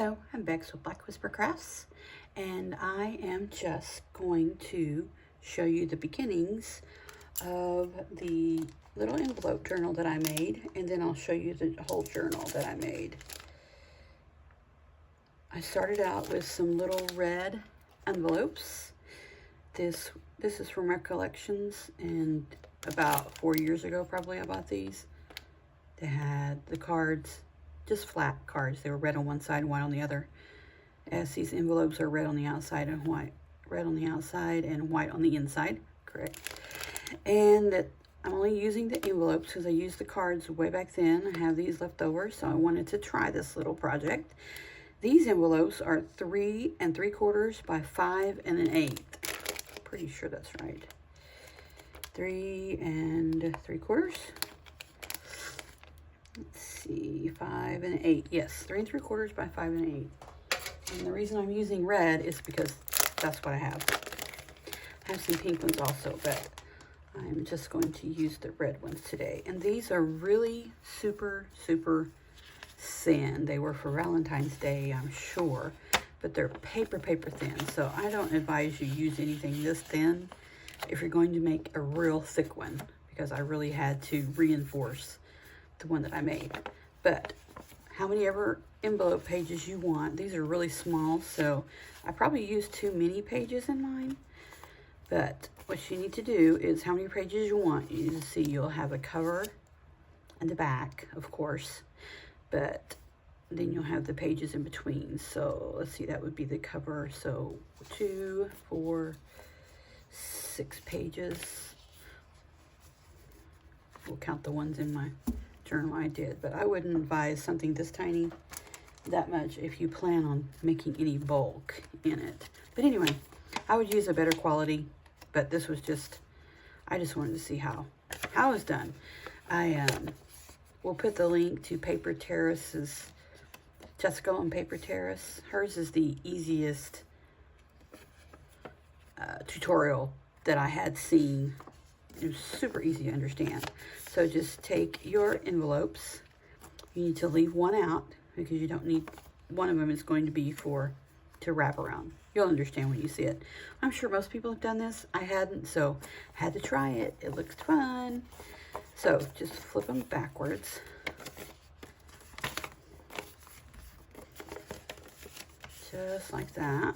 Hello, I'm Bex with Black Whisper Crafts, and I am just going to show you the beginnings of the little envelope journal that I made, and then I'll show you the whole journal that I made. I started out with some little red envelopes. This is from Recollections, and about 4 years ago probably I bought these. They had the cards, just flat cards. They were red on one side and white on the other, as these envelopes are red on the outside and white. Red on the outside and white on the inside, correct. And that I'm only using the envelopes because I used the cards way back then. I have these left over, so I wanted to try this little project. These envelopes are 3 3/4 by 5 1/8. Pretty sure that's right. 3 3/4. Let's see, 5 8. Yes, 3 3/4 by 5 8. And the reason I'm using red is because that's what I have. I have some pink ones also, but I'm just going to use the red ones today. And these are really super thin. They were for Valentine's Day, I'm sure, but they're paper thin. So I don't advise you use anything this thin if you're going to make a real thick one, because I really had to reinforce the one that I made. But how many ever envelope pages you want. These are really small, so I probably used too many pages in mine. But what you need to do is how many pages you want. You see you'll have a cover and the back, of course, but then you'll have the pages in between. So let's see, that would be the cover. So 2, 4, 6 pages. We'll count the ones in my journal I did, but I wouldn't advise something this tiny that much if you plan on making any bulk in it. But anyway, I would use a better quality, but this was just, I just wanted to see how it's done. I will put the link to Paper Terrace's, Jessica on Paper Terrace. Hers is the easiest tutorial that I had seen. It was super easy to understand. So just take your envelopes. You need to leave one out because you don't need, one of them is going to be to wrap around. You'll understand when you see it. I'm sure most people have done this. I hadn't, so had to try it. It looks fun. So just flip them backwards. Just like that.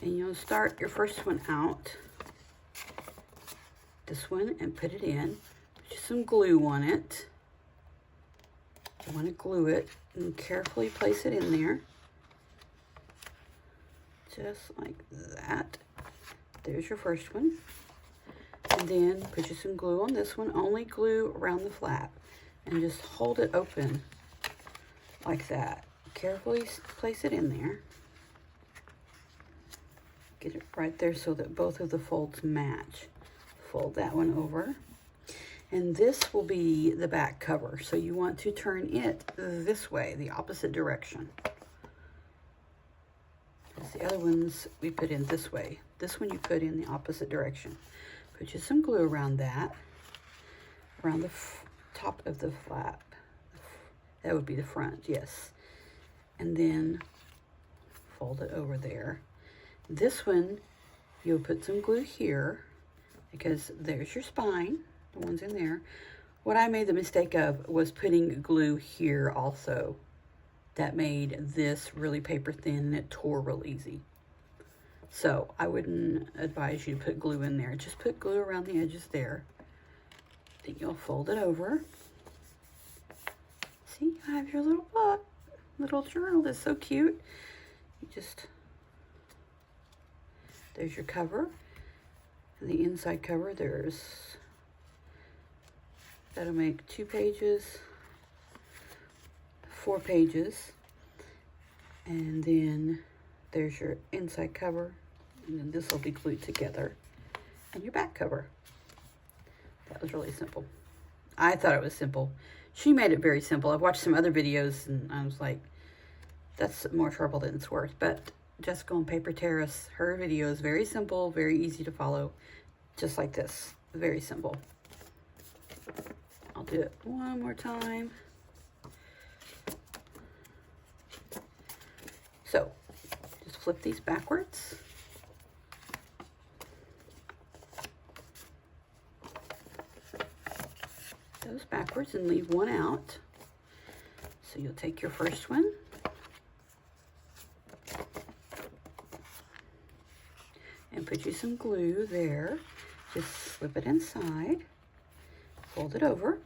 And you'll start your first one out, this one, and put it in. Put some glue on it. You want to glue it and carefully place it in there. Just like that. There's your first one. And then put you some glue on this one. Only glue around the flap. And just hold it open like that. Carefully place it in there. Get it right there so that both of the folds match. Fold that one over. And this will be the back cover. So you want to turn it this way, the opposite direction. As the other ones we put in this way. This one you put in the opposite direction. Put you some glue around that, around the top of the flap. That would be the front, yes. And then fold it over there. This one, you'll put some glue here because there's your spine, the ones in there. What I made the mistake of was putting glue here also. That made this really paper thin and it tore real easy. So I wouldn't advise you to put glue in there. Just put glue around the edges there. Then you'll fold it over. See, you have your little book, little journal that's so cute. You just, there's your cover. And the inside cover, that'll make 2 pages, 4 pages. And then there's your inside cover. And then this will be glued together. And your back cover. That was really simple. I thought it was simple. She made it very simple. I've watched some other videos and I was like, that's more trouble than it's worth. But Jessica on Paper Terrace, her video is very simple, very easy to follow. Just like this. Very simple. I'll do it one more time. So just flip these backwards. Those backwards and leave one out. So you'll take your first one, and put you some glue there. Just slip it inside, fold it over.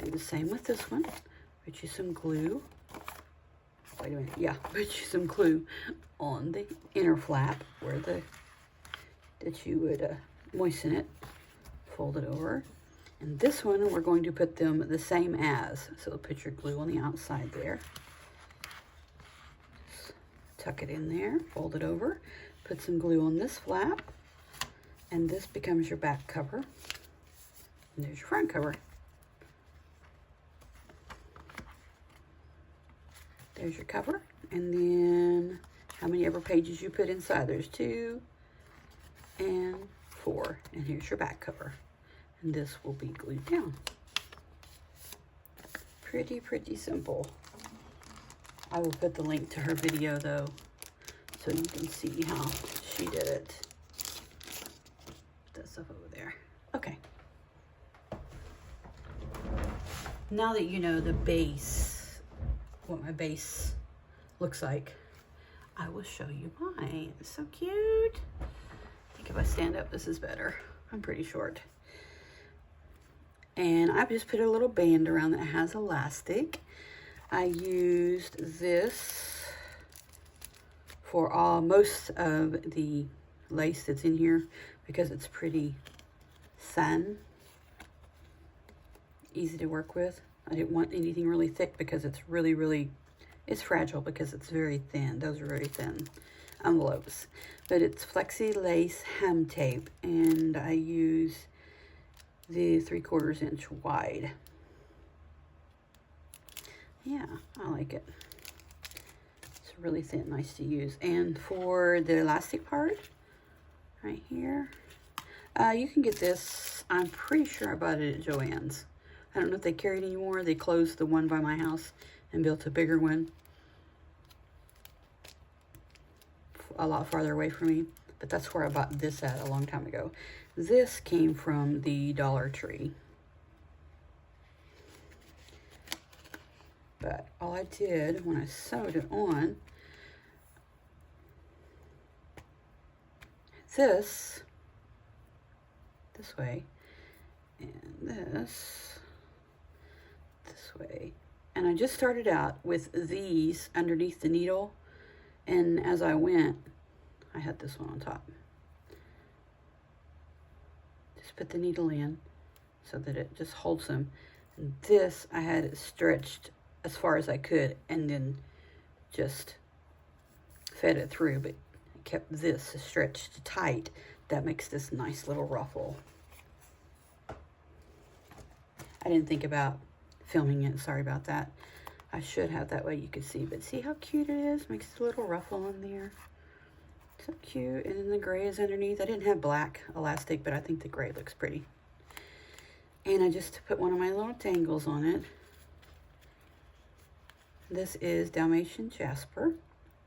Do the same with this one. Put you some glue. Wait a minute, yeah, put you some glue on the inner flap where that you would moisten it. Fold it over. And this one, we're going to put them the same as. So put your glue on the outside there. Just tuck it in there, fold it over, put some glue on this flap, and this becomes your back cover. And there's your front cover. There's your cover. And then how many ever pages you put inside? There's 2 and 4. And here's your back cover. And this will be glued down. Pretty simple. I will put the link to her video though, so you can see how she did it. Put that stuff over there. Okay. Now that you know the base, what my base looks like, I will show you mine. It's so cute. I think if I stand up, this is better. I'm pretty short. And I've just put a little band around that has elastic. I used this for most of the lace that's in here because it's pretty thin, easy to work with. I didn't want anything really thick because it's it's fragile because it's very thin. Those are very thin envelopes. But it's Flexi Lace Hem Tape, and I use the 3/4 inch wide. Yeah, I like it. It's really thin, nice to use. And for the elastic part, right here, you can get this. I'm pretty sure I bought it at Joann's. I don't know if they carry it anymore. They closed the one by my house and built a bigger one a lot farther away from me. But that's where I bought this at a long time ago. This came from the Dollar Tree. But all I did when I sewed it on, this way, and this way. And I just started out with these underneath the needle, and as I went, I had this one on top. Just put the needle in so that it just holds them. And this, I had it stretched as far as I could and then just fed it through, but I kept this stretched tight. That makes this nice little ruffle. I didn't think about filming it, sorry about that. I should have, that way you could see, but see how cute it is? Makes a little ruffle on there. So cute. And then the gray is underneath. I didn't have black elastic, but I think the gray looks pretty. And I just put one of my little dangles on it. This is Dalmatian Jasper.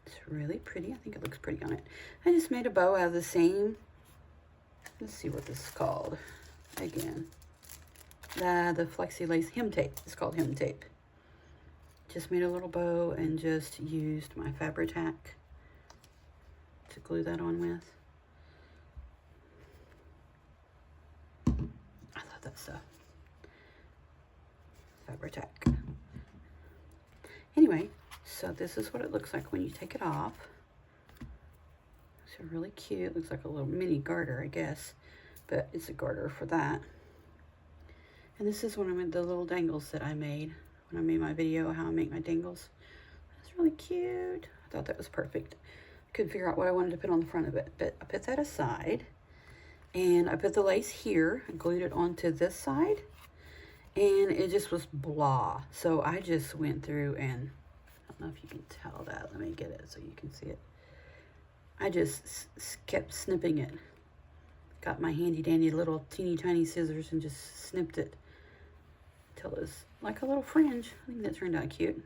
It's really pretty. I think it looks pretty on it. I just made a bow out of the same. Let's see what this is called. Again, the Flexi Lace Hem Tape. It's called Hem Tape. Just made a little bow and just used my Fabri-Tac to glue that on with. I love that stuff. Fabri-Tac. Anyway, so this is what it looks like when you take it off. It's really cute. It looks like a little mini garter, I guess, but it's a garter for that. And this is one of the little dangles that I made when I made my video how I make my dangles. That's really cute. I thought that was perfect. I couldn't figure out what I wanted to put on the front of it, but I put that aside. And I put the lace here and glued it onto this side. And it just was blah. So I just went through and, I don't know if you can tell that. Let me get it so you can see it. I just kept snipping it. Got my handy dandy little teeny tiny scissors and just snipped it till it was like a little fringe. I think that turned out cute.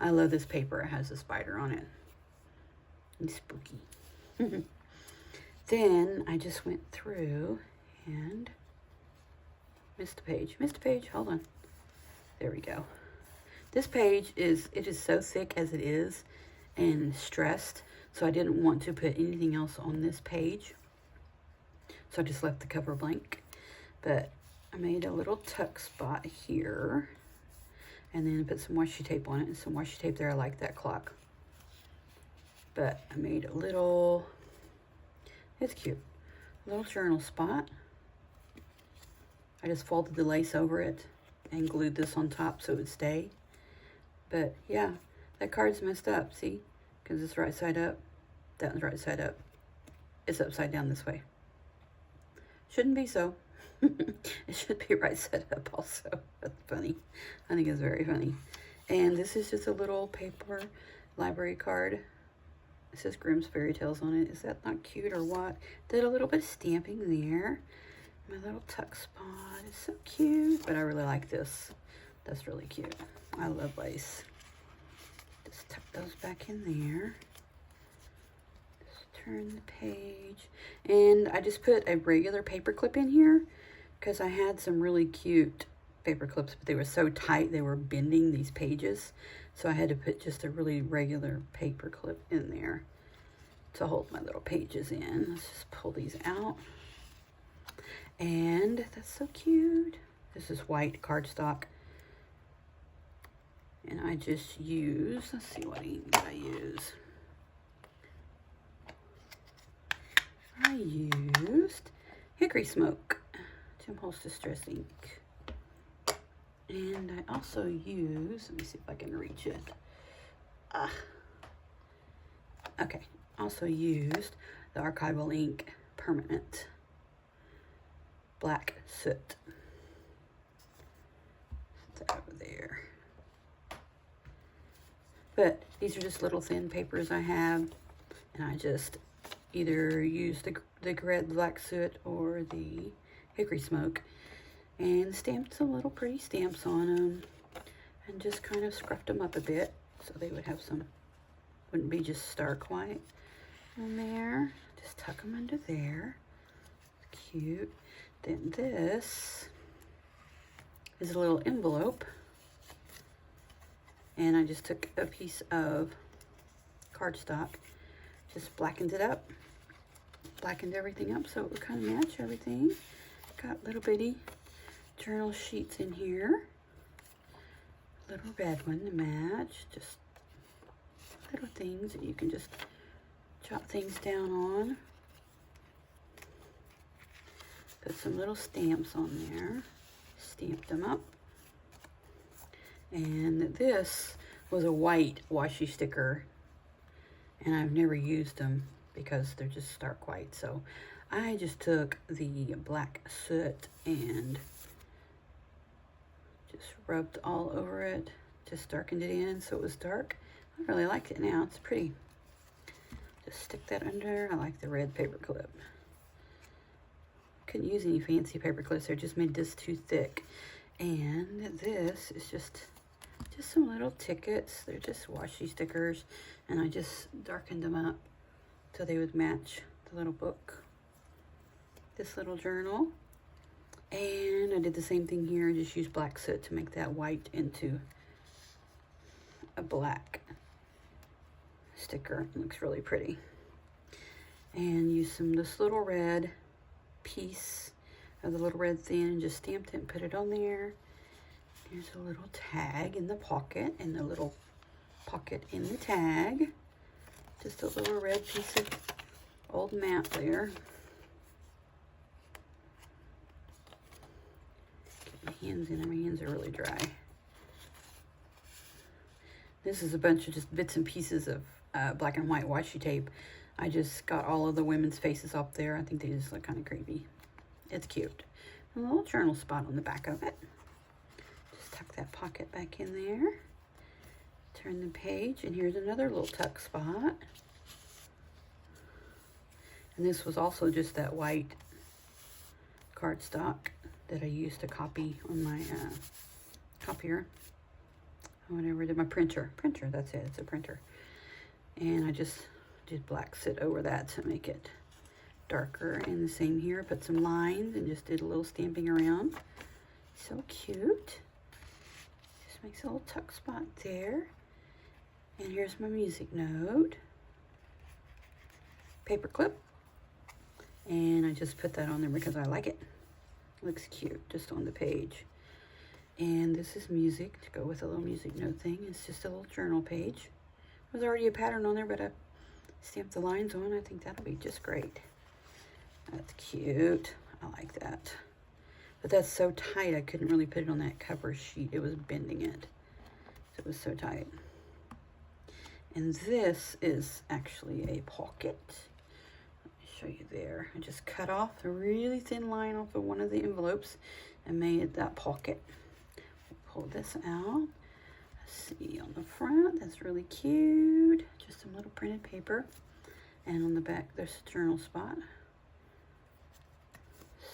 I love this paper. It has a spider on it. and spooky. Then I just went through and missed a page. Missed a page. Hold on. There we go. This page is so thick as it is and stressed, so I didn't want to put anything else on this page. So I just left the cover blank. But I made a little tuck spot here. And then I put some washi tape on it and some washi tape there. I like that clock. But I made a little, it's cute, a little journal spot. I just folded the lace over it and glued this on top so it would stay. But yeah, that card's messed up, see? Because it's right side up, that one's right side up. It's upside down this way. Shouldn't be so. It should be right side up also. That's funny. I think it's very funny. And this is just a little paper library card. It says Grimm's Fairy Tales on it. Is that not cute or what? Did a little bit of stamping there. My little tuck spot is so cute. But I really like this. That's really cute. I love lace. Just tuck those back in there. Just turn the page. And I just put a regular paper clip in here because I had some really cute paper clips, but they were so tight they were bending these pages. So I had to put just a really regular paper clip in there to hold my little pages in. Let's just pull these out. And that's so cute. This is white cardstock. And I just use, let's see what ink did I use. I used Hickory Smoke, Tim Holtz Distress ink. And I also use, let me see if I can reach it. Okay, also used the Archival Ink Permanent Black Soot. Put that over there. But these are just little thin papers I have, and I just either use the red black soot or the hickory smoke and stamped some little pretty stamps on them and just kind of scruffed them up a bit so they would have some, wouldn't be just stark white on there. Just tuck them under there. It's cute. Then this is a little envelope, and I just took a piece of cardstock, just blackened it up, blackened everything up so it would kind of match everything. Got little bitty journal sheets in here, little red one to match, just little things that you can just jot things down on. Put some little stamps on there, stamped them up. And this was a white washi sticker, and I've never used them because they're just stark white. So I just took the black soot and just rubbed all over it, just darkened it in so it was dark. I really like it now, it's pretty. Just stick that under. I like the red paper clip. Couldn't use any fancy paper clips, they just made this too thick. And this is just some little tickets. They're just washi stickers, and I just darkened them up so they would match the little book, this little journal. And I did the same thing here. I just used black soot to make that white into a black sticker. It looks really pretty. And used this little red piece of the little red thin and just stamped it and put it on there. Here's a little tag in the pocket, and the little pocket in the tag. Just a little red piece of old map there. Get my hands in there. My hands are really dry. This is a bunch of just bits and pieces of black and white washi tape. I just got all of the women's faces up there. I think they just look kind of creepy. It's cute. A little journal spot on the back of it. Just tuck that pocket back in there. Turn the page, and here's another little tuck spot. And this was also just that white cardstock that I used to copy on my copier. Whatever, did my printer, that's it, it's a printer. And I just did black sit over that to make it darker. And the same here, put some lines and just did a little stamping around. So cute. Just makes a little tuck spot there. And here's my music note. Paper clip. And I just put that on there because I like it. Looks cute just on the page. And this is music to go with a little music note thing. It's just a little journal page. There's already a pattern on there, but I stamped the lines on. I think that'll be just great. That's cute. I like that. But that's so tight, I couldn't really put it on that cover sheet. It was bending it. So it was so tight. And this is actually a pocket. Let me show you there. I just cut off a really thin line off of one of the envelopes and made that pocket. Pull this out. See on the front, that's really cute. Just some little printed paper. And on the back, there's a journal spot.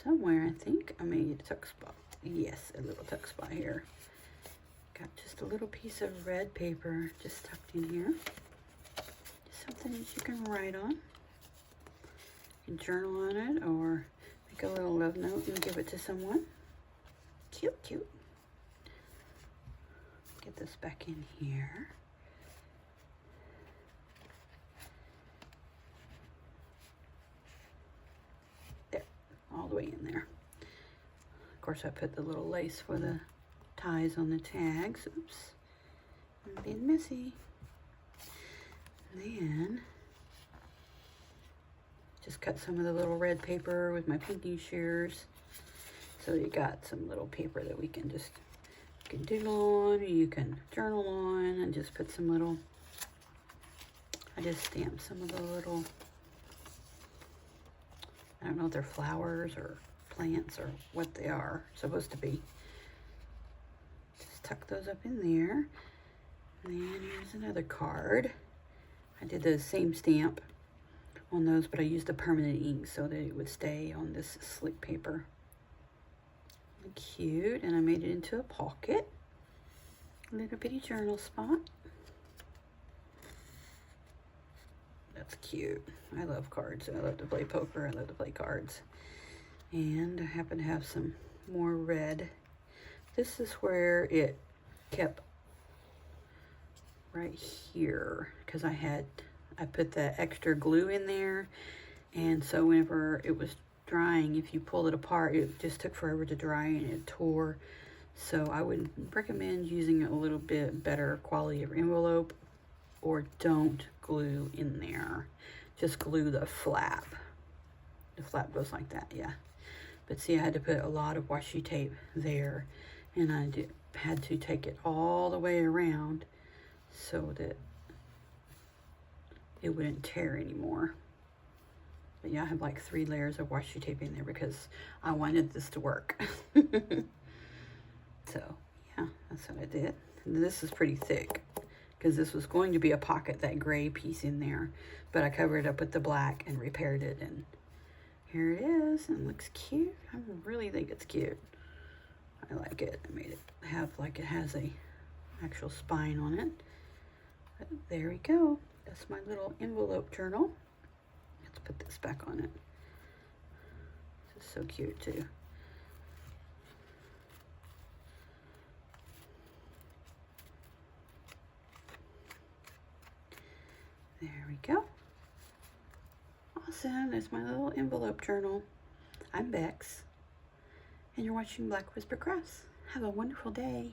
Somewhere, I think I made a tuck spot. Yes, a little tuck spot here. Got just a little piece of red paper just tucked in here. Just something that you can write on. You can journal on it or make a little love note and give it to someone. Cute, cute. Get this back in here. There, all the way in there. Of course, I put the little lace for the ties on the tags. Oops, I'm being messy. Then, just cut some of the little red paper with my pinky shears. So you got some little paper that we can just doodle on, or you can journal on, and just put some little, I just stamped some of the little, I don't know if they're flowers or plants or what they are supposed to be. Just tuck those up in there. And then here's another card. I did the same stamp on those, but I used the permanent ink so that it would stay on this slick paper. Cute, and I made it into a pocket. A little bitty journal spot. That's cute. I love cards. I love to play poker. I love to play cards. And I happen to have some more red. This is where it kept right here because I put the extra glue in there, and so whenever it was drying, if you pull it apart, it just took forever to dry and it tore. So I would recommend using a little bit better quality of envelope, or don't glue in there. Just glue the flap. The flap goes like that, yeah. But see, I had to put a lot of washi tape there, and I had to take it all the way around so that it wouldn't tear anymore. But yeah, I have like 3 layers of washi tape in there because I wanted this to work. So yeah, that's what I did. And this is pretty thick because this was going to be a pocket, that gray piece in there. But I covered it up with the black and repaired it, and here it is, and it looks cute. I really think it's cute. I like it. I made it have like it has a actual spine on it. But there we go. That's my little envelope journal. Let's put this back on it. This is so cute too. There we go. Awesome. There's my little envelope journal. I'm Bex, and you're watching Black Whisper Crafts. Have a wonderful day.